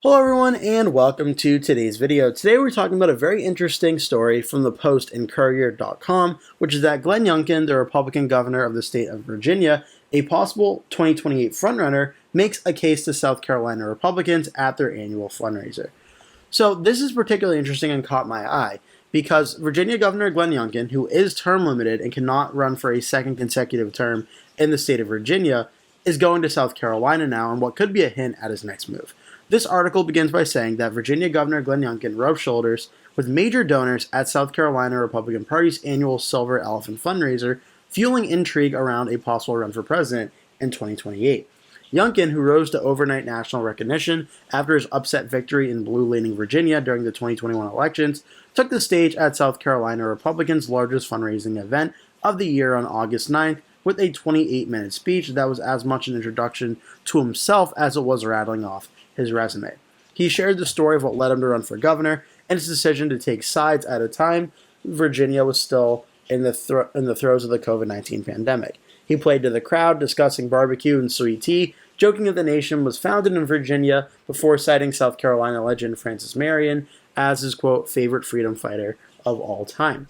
Hello everyone and welcome to today's video. Today we're talking about a very interesting story from the Post and Courier.com, which is that Glenn Youngkin, the Republican governor of the state of Virginia, a possible 2028 frontrunner, makes a case to South Carolina Republicans at their annual fundraiser. So this is particularly interesting and caught my eye because Virginia Governor Glenn Youngkin, who is term limited and cannot run for a second consecutive term in the state of Virginia, is going to South Carolina now and what could be a hint at his next move. This article begins by saying that Virginia Governor Glenn Youngkin rubbed shoulders with major donors at South Carolina Republican Party's annual Silver Elephant fundraiser, fueling intrigue around a possible run for president in 2028. Youngkin, who rose to overnight national recognition after his upset victory in blue-leaning Virginia during the 2021 elections, took the stage at South Carolina Republicans' largest fundraising event of the year on August 9th with a 28-minute speech that was as much an introduction to himself as it was rattling off his resume. He shared the story of what led him to run for governor and his decision to take sides at a time Virginia was still in the throes of the COVID-19 pandemic. He played to the crowd, discussing barbecue and sweet tea, joking that the nation was founded in Virginia before citing South Carolina legend Francis Marion as his, quote, favorite freedom fighter of all time.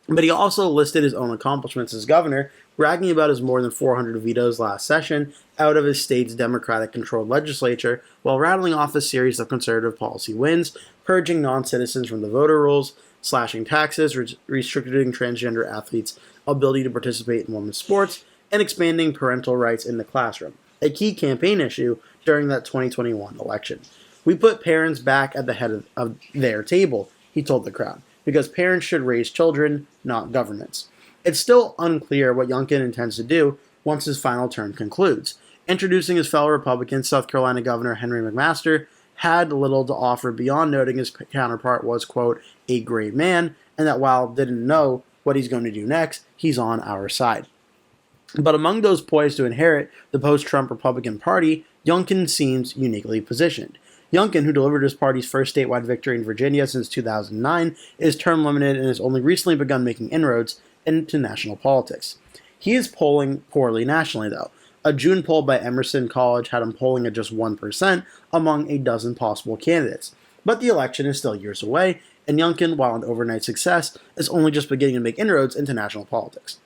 But he also listed his own accomplishments as governor, bragging about his more than 400 vetoes last session out of his state's Democratic-controlled legislature, while rattling off a series of conservative policy wins, purging non-citizens from the voter rolls, slashing taxes, restricting transgender athletes' ability to participate in women's sports, and expanding parental rights in the classroom, a key campaign issue during that 2021 election. "We put parents back at the head of their table," he told the crowd, "because parents should raise children, not governments." It's still unclear what Youngkin intends to do once his final term concludes. Introducing his fellow Republican, South Carolina Governor Henry McMaster had little to offer beyond noting his counterpart was, quote, a great man, and that while didn't know what he's going to do next, he's on our side. But among those poised to inherit the post-Trump Republican Party, Youngkin seems uniquely positioned. Youngkin, who delivered his party's first statewide victory in Virginia since 2009, is term limited and has only recently begun making inroads into national politics. He is polling poorly nationally, though. A June poll by Emerson College had him polling at just 1% among a dozen possible candidates. But the election is still years away, and Youngkin, while an overnight success, is only just beginning to make inroads into national politics.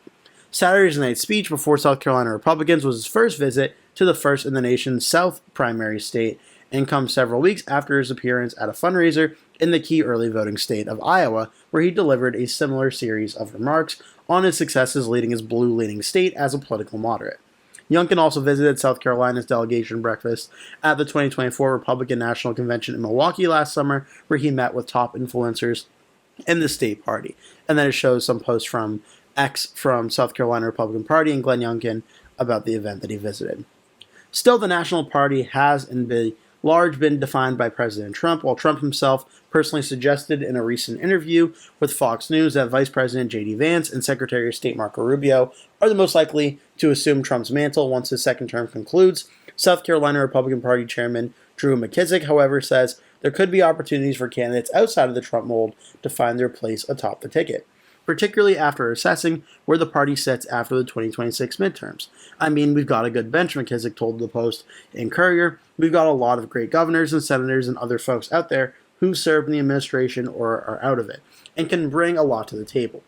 Saturday's night's speech before South Carolina Republicans was his first visit to the first in the nation's South primary state, and comes several weeks after his appearance at a fundraiser in the key early voting state of Iowa, where he delivered a similar series of remarks on his successes leading his blue-leaning state as a political moderate. Youngkin also visited South Carolina's delegation breakfast at the 2024 Republican National Convention in Milwaukee last summer, where he met with top influencers in the state party. And then it shows some posts from X from South Carolina Republican Party and Glenn Youngkin about the event that he visited. Still, the National Party has been defined by President Trump, while Trump himself personally suggested in a recent interview with Fox News that Vice President J.D. Vance and Secretary of State Marco Rubio are the most likely to assume Trump's mantle once his second term concludes. South Carolina Republican Party Chairman Drew McKissick, however, says there could be opportunities for candidates outside of the Trump mold to find their place atop the ticket, particularly after assessing where the party sits after the 2026 midterms. I mean, we've got a good bench, McKissick told the Post and Courier. We've got a lot of great governors and senators and other folks out there who serve in the administration or are out of it, and can bring a lot to the table.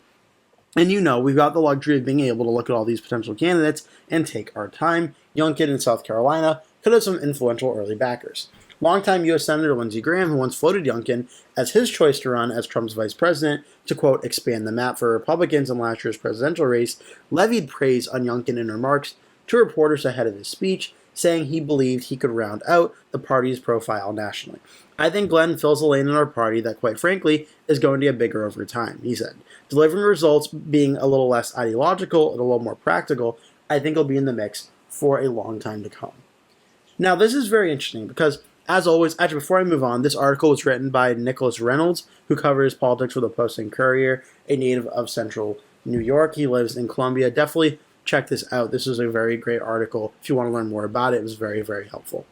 And we've got the luxury of being able to look at all these potential candidates and take our time. Youngkin in South Carolina could have some influential early backers. Longtime U.S. Senator Lindsey Graham, who once floated Youngkin as his choice to run as Trump's vice president to, quote, expand the map for Republicans in last year's presidential race, levied praise on Youngkin in remarks to reporters ahead of his speech, saying he believed he could round out the party's profile nationally. "I think Glenn fills a lane in our party that, quite frankly, is going to get bigger over time," he said. "Delivering results, being a little less ideological and a little more practical, I think he'll be in the mix for a long time to come." Now, this is very interesting because, as always, actually, before I move on, this article was written by Nicholas Reynolds, who covers politics for the Post and Courier, a native of central New York. He lives in Columbia. Definitely check this out. This is a very great article. If you want to learn more about it, it was very, very helpful.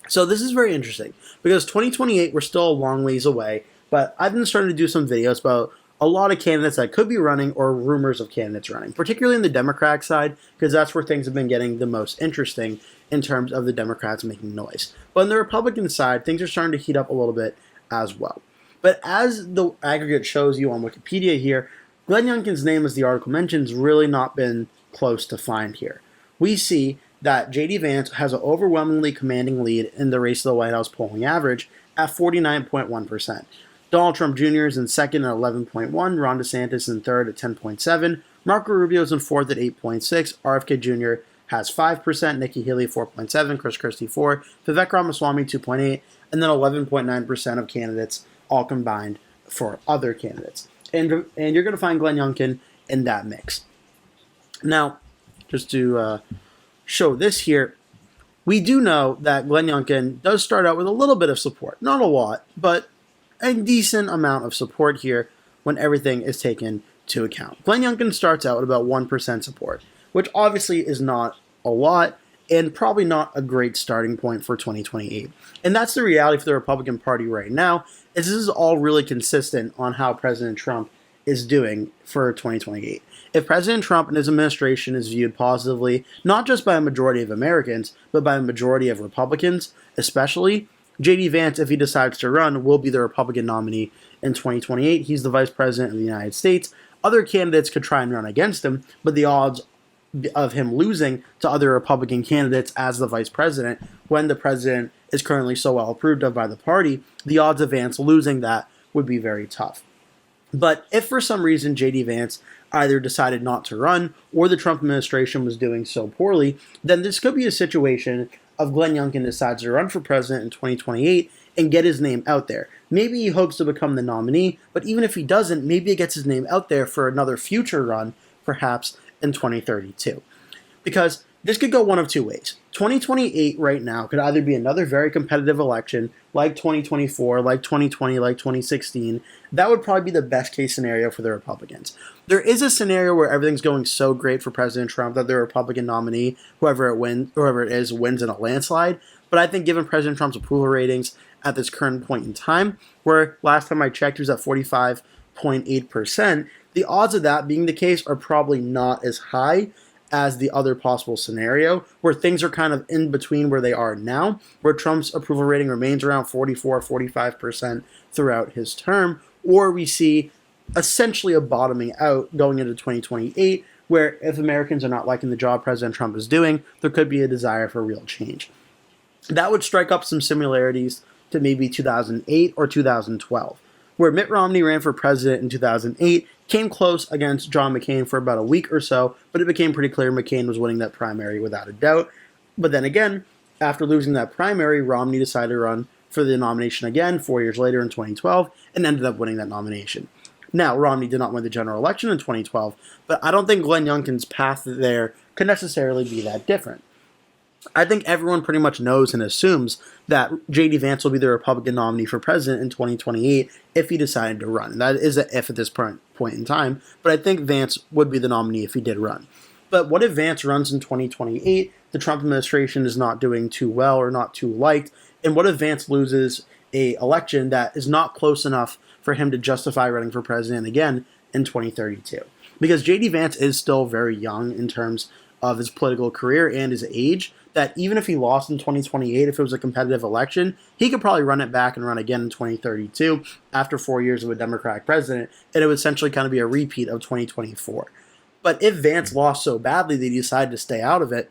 So this is very interesting because 2028, we're still a long ways away, but I've been starting to do some videos about a lot of candidates that could be running or rumors of candidates running, particularly in the Democratic side, because that's where things have been getting the most interesting in terms of the Democrats making noise. But on the Republican side, things are starting to heat up a little bit as well. But as the aggregate shows you on Wikipedia here, Glenn Youngkin's name, as the article mentions, really not been close to find here. We see that J.D. Vance has an overwhelmingly commanding lead in the race of the White House polling average at 49.1%. Donald Trump Jr. is in second at 11.1, Ron DeSantis in third at 10.7, Marco Rubio is in fourth at 8.6, RFK Jr. has 5%, Nikki Haley 4.7, Chris Christie 4, Vivek Ramaswamy 2.8, and then 11.9% of candidates all combined for other candidates. And you're going to find Glenn Youngkin in that mix. Now, just to show this here, we do know that Glenn Youngkin does start out with a little bit of support. Not a lot, but a decent amount of support here when everything is taken to account. Glenn Youngkin starts out at about 1% support, which obviously is not a lot and probably not a great starting point for 2028. And that's the reality for the Republican Party right now, is this is all really consistent on how President Trump is doing for 2028. If President Trump and his administration is viewed positively, not just by a majority of Americans, but by a majority of Republicans, especially, J.D. Vance, if he decides to run, will be the Republican nominee in 2028. He's the Vice President of the United States. Other candidates could try and run against him, but the odds of him losing to other Republican candidates as the Vice President, when the President is currently so well approved of by the party, the odds of Vance losing that would be very tough. But if for some reason J.D. Vance either decided not to run or the Trump administration was doing so poorly, then this could be a situation of Glenn Youngkin decides to run for president in 2028 and get his name out there. Maybe he hopes to become the nominee, but even if he doesn't, maybe it gets his name out there for another future run, perhaps in 2032. Because this could go one of two ways. 2028 right now could either be another very competitive election like 2024, like 2020, like 2016. That would probably be the best case scenario for the Republicans. There is a scenario where everything's going so great for President Trump that the Republican nominee, whoever it is, wins in a landslide. But I think given President Trump's approval ratings at this current point in time, where last time I checked he was at 45.8%, the odds of that being the case are probably not as high as the other possible scenario, where things are kind of in between where they are now, where Trump's approval rating remains around 44-45% throughout his term, or we see essentially a bottoming out going into 2028, where if Americans are not liking the job President Trump is doing, there could be a desire for real change. That would strike up some similarities to maybe 2008 or 2012, where Mitt Romney ran for president in 2008, came close against John McCain for about a week or so, but it became pretty clear McCain was winning that primary without a doubt. But then again, after losing that primary, Romney decided to run for the nomination again 4 years later in 2012 and ended up winning that nomination. Now, Romney did not win the general election in 2012, but I don't think Glenn Youngkin's path there could necessarily be that different. I think everyone pretty much knows and assumes that J.D. Vance will be the Republican nominee for president in 2028 if he decided to run. And that is an if at this point in time, but I think Vance would be the nominee if he did run. But what if Vance runs in 2028, the Trump administration is not doing too well or not too liked, and what if Vance loses an election that is not close enough for him to justify running for president again in 2032? Because J.D. Vance is still very young in terms of his political career and his age, that even if he lost in 2028, if it was a competitive election, he could probably run it back and run again in 2032 after 4 years of a Democratic president, and it would essentially kind of be a repeat of 2024. But if Vance lost so badly that he decided to stay out of it,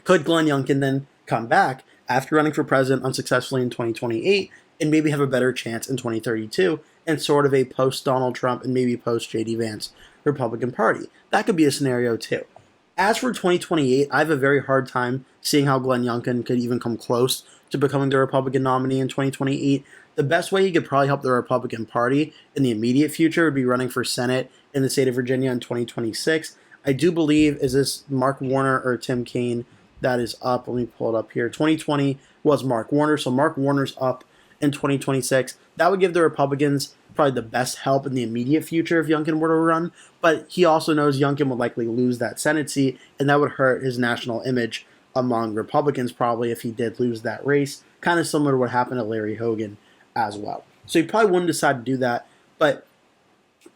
could Glenn Youngkin then come back after running for president unsuccessfully in 2028 and maybe have a better chance in 2032 and sort of a post-Donald Trump and maybe post-J.D. Vance Republican Party? That could be a scenario too. As for 2028, I have a very hard time seeing how Glenn Youngkin could even come close to becoming the Republican nominee in 2028. The best way he could probably help the Republican Party in the immediate future would be running for Senate in the state of Virginia in 2026. I do believe, is this Mark Warner or Tim Kaine that is up? Let me pull it up here. 2020 was Mark Warner, so Mark Warner's up in 2026. That would give the Republicans probably the best help in the immediate future if Youngkin were to run, but he also knows Youngkin would likely lose that Senate seat, and that would hurt his national image among Republicans probably if he did lose that race, kind of similar to what happened to Larry Hogan as well. So he probably wouldn't decide to do that, but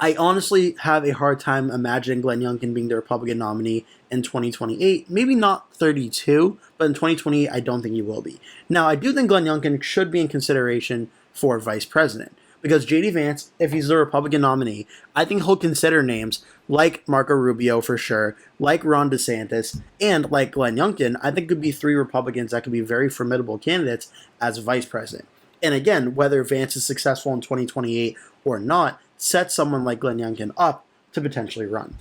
I honestly have a hard time imagining Glenn Youngkin being the Republican nominee in 2028. Maybe not 32, but in 2028, I don't think he will be. Now, I do think Glenn Youngkin should be in consideration for vice president because J.D. Vance, if he's the Republican nominee, I think he'll consider names like Marco Rubio for sure, like Ron DeSantis, and like Glenn Youngkin. I think could be three Republicans that could be very formidable candidates as vice president. And again, whether Vance is successful in 2028 or not, set someone like Glenn Youngkin up to potentially run.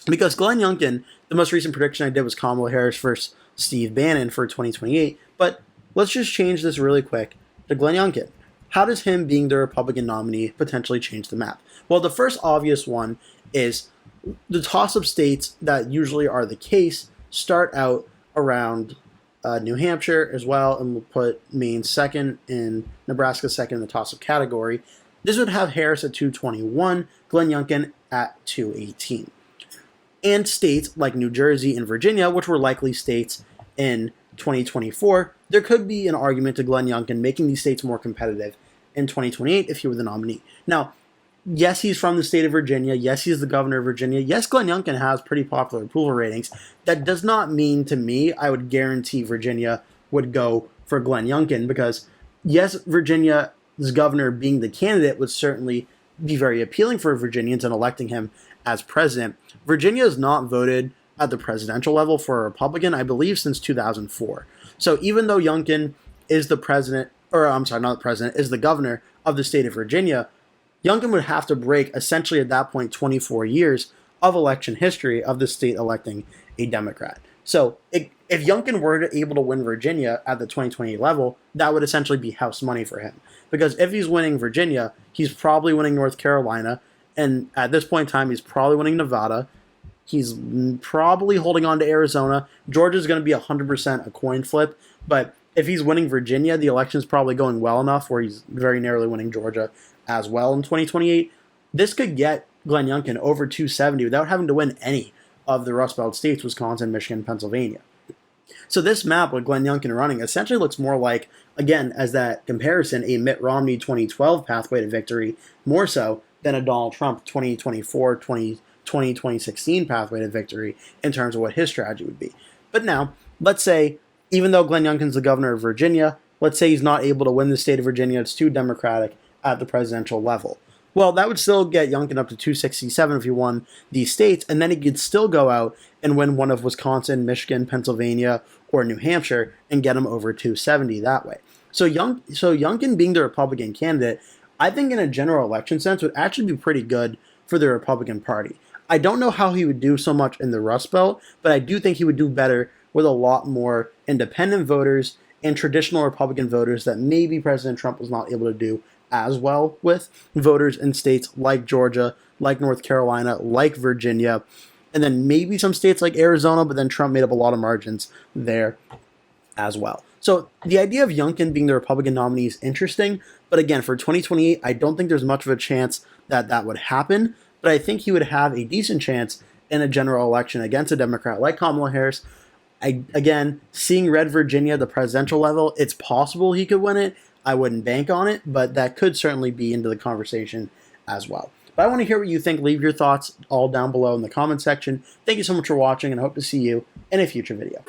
Because Glenn Youngkin, the most recent prediction I did was Kamala Harris versus Steve Bannon for 2028. But let's just change this really quick to Glenn Youngkin. How does him being the Republican nominee potentially change the map? Well, the first obvious one is the toss-up states that usually are the case start out around New Hampshire as well, and we'll put Maine second and Nebraska second in the toss-up category. This would have Harris at 221, Glenn Youngkin at 218. And states like New Jersey and Virginia, which were likely states in 2024, there could be an argument to Glenn Youngkin making these states more competitive in 2028 if he were the nominee. Now, yes, he's from the state of Virginia. Yes, he's the governor of Virginia. Yes, Glenn Youngkin has pretty popular approval ratings. That does not mean to me I would guarantee Virginia would go for Glenn Youngkin because, yes, Virginia's governor being the candidate would certainly be very appealing for Virginians and electing him as president. Virginia has not voted at the presidential level for a Republican, I believe, since 2004. So even though Youngkin is the president, or I'm sorry, not the president, is the governor of the state of Virginia, Youngkin would have to break, essentially at that point, 24 years of election history of the state electing a Democrat. So if Youngkin were able to win Virginia at the 2028 level, that would essentially be house money for him. Because if he's winning Virginia, he's probably winning North Carolina, and at this point in time, he's probably winning Nevada. He's probably holding on to Arizona. Georgia's going to be 100% a coin flip, but if he's winning Virginia, the election is probably going well enough where he's very narrowly winning Georgia as well in 2028. This could get Glenn Youngkin over 270 without having to win any of the Rust Belt states, Wisconsin, Michigan, Pennsylvania. So this map with Glenn Youngkin running essentially looks more like, again, as that comparison, a Mitt Romney 2012 pathway to victory, more so than a Donald Trump 2024, 2016 pathway to victory in terms of what his strategy would be. But now, let's say, even though Glenn Youngkin's the governor of Virginia, let's say he's not able to win the state of Virginia, it's too Democratic at the presidential level. Well, that would still get Youngkin up to 267 if he won these states, and then he could still go out and win one of Wisconsin, Michigan, Pennsylvania, or New Hampshire and get him over 270 that way. So Youngkin being the Republican candidate, I think in a general election sense would actually be pretty good for the Republican Party. I don't know how he would do so much in the Rust Belt, but I do think he would do better with a lot more independent voters and traditional Republican voters that maybe President Trump was not able to do as well with, voters in states like Georgia, like North Carolina, like Virginia, and then maybe some states like Arizona, but then Trump made up a lot of margins there as well. So the idea of Youngkin being the Republican nominee is interesting, but again, for 2028, I don't think there's much of a chance that that would happen, but I think he would have a decent chance in a general election against a Democrat like Kamala Harris. Again, seeing red Virginia at the presidential level, it's possible he could win it. I wouldn't bank on it, but that could certainly be into the conversation as well. But I want to hear what you think. Leave your thoughts all down below in the comment section. Thank you so much for watching, and I hope to see you in a future video.